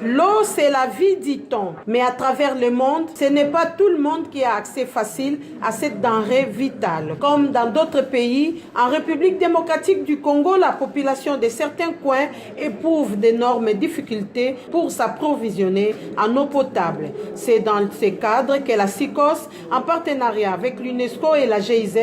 L'eau, c'est la vie, dit-on. Mais à travers le monde, ce n'est pas tout le monde qui a accès facile à cette denrée vitale. Comme dans d'autres pays, en République démocratique du Congo, la population de certains coins éprouve d'énormes difficultés pour s'approvisionner en eau potable. C'est dans ce cadre que la SICOS, en partenariat avec l'UNESCO et la GIZ,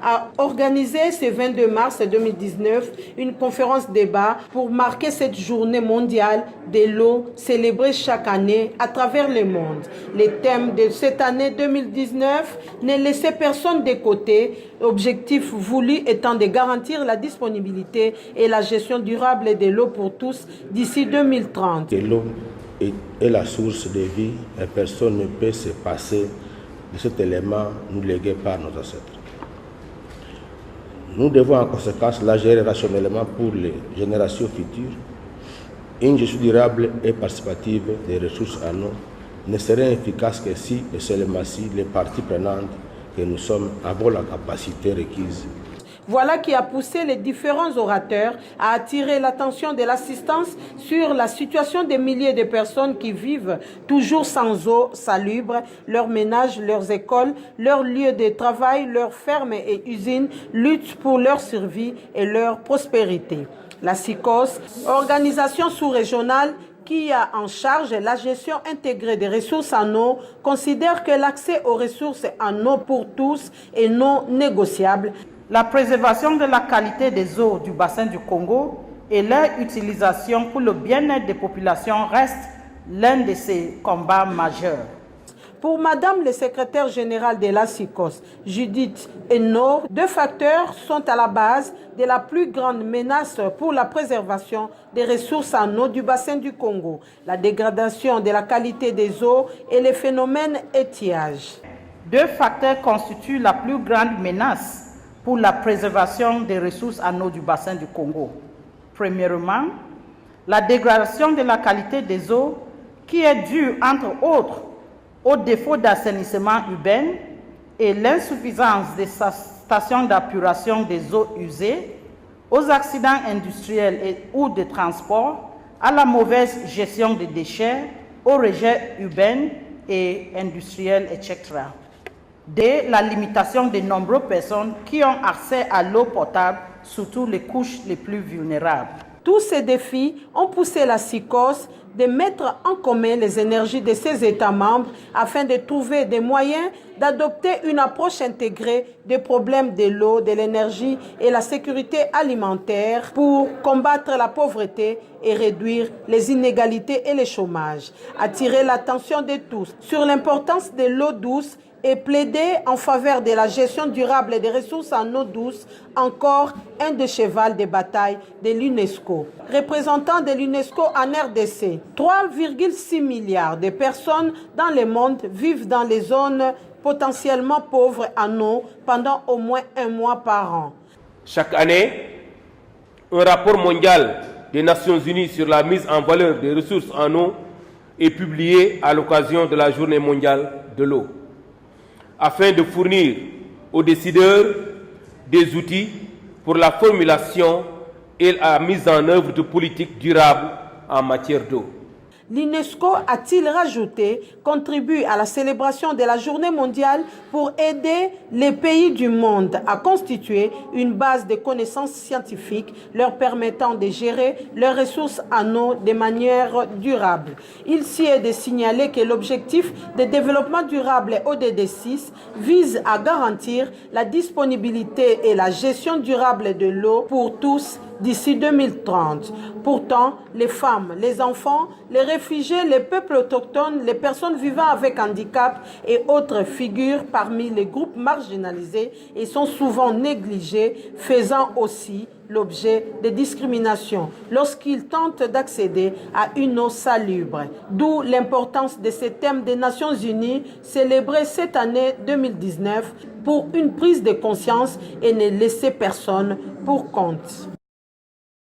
a organisé ce 22 mars 2019 une conférence débat pour marquer cette journée mondiale de l'eau célébrée chaque année à travers le monde. Le thème de cette année 2019 ne laissait personne de côté, objectif voulu étant de garantir la disponibilité et la gestion durable de l'eau pour tous d'ici 2030. L'eau est la source de vie et personne ne peut se passer de cet élément nous légué par nos ancêtres. Nous devons en conséquence la gérer rationnellement pour les générations futures. Une gestion durable et participative des ressources en eau ne serait efficace que si et seulement si les parties prenantes que nous sommes avons la capacité requise. Voilà qui a poussé les différents orateurs à attirer l'attention de l'assistance sur la situation des milliers de personnes qui vivent toujours sans eau salubre, leurs ménages, leurs écoles, leurs lieux de travail, leurs fermes et usines luttent pour leur survie et leur prospérité. La SICOS, organisation sous-régionale qui a en charge la gestion intégrée des ressources en eau, considère que l'accès aux ressources en eau pour tous est non négociable. La préservation de la qualité des eaux du bassin du Congo et leur utilisation pour le bien-être des populations reste l'un de ses combats majeurs. Pour Madame le secrétaire général de la SICOS, Judith Eno, deux facteurs sont à la base de la plus grande menace pour la préservation des ressources en eau du bassin du Congo, la dégradation de la qualité des eaux et les phénomènes étiage. Deux facteurs constituent la plus grande menace pour la préservation des ressources en eau du bassin du Congo. Premièrement, la dégradation de la qualité des eaux qui est due, entre autres, au défaut d'assainissement urbain et l'insuffisance des stations d'épuration des eaux usées, aux accidents industriels ou de transport, à la mauvaise gestion des déchets, aux rejets urbains et industriels, etc. De la limitation de nombreuses personnes qui ont accès à l'eau potable, surtout les couches les plus vulnérables. Tous ces défis ont poussé la SICOS de mettre en commun les énergies de ses États membres afin de trouver des moyens d'adopter une approche intégrée des problèmes de l'eau, de l'énergie et la sécurité alimentaire pour combattre la pauvreté et réduire les inégalités et le chômage. Attirer l'attention de tous sur l'importance de l'eau douce et plaider en faveur de la gestion durable des ressources en eau douce, encore un des chevals de bataille de l'UNESCO. Représentant de l'UNESCO en RDC, 3,6 milliards de personnes dans le monde vivent dans les zones potentiellement pauvres en eau pendant au moins un mois par an. Chaque année, un rapport mondial des Nations Unies sur la mise en valeur des ressources en eau est publié à l'occasion de la Journée mondiale de l'eau, afin de fournir aux décideurs des outils pour la formulation et la mise en œuvre de politiques durables en matière d'eau. L'UNESCO, a-t-il rajouté, contribue à la célébration de la Journée mondiale pour aider les pays du monde à constituer une base de connaissances scientifiques leur permettant de gérer leurs ressources en eau de manière durable. Il s'y est de signaler que l'objectif de développement durable ODD 6 vise à garantir la disponibilité et la gestion durable de l'eau pour tous d'ici 2030. Pourtant, les femmes, les enfants, les réfugiés, les peuples autochtones, les personnes vivant avec handicap et autres figurent parmi les groupes marginalisés et sont souvent négligés, faisant aussi l'objet de discriminations lorsqu'ils tentent d'accéder à une eau salubre. D'où l'importance de ce thème des Nations Unies célébré cette année 2019 pour une prise de conscience et ne laisser personne pour compte.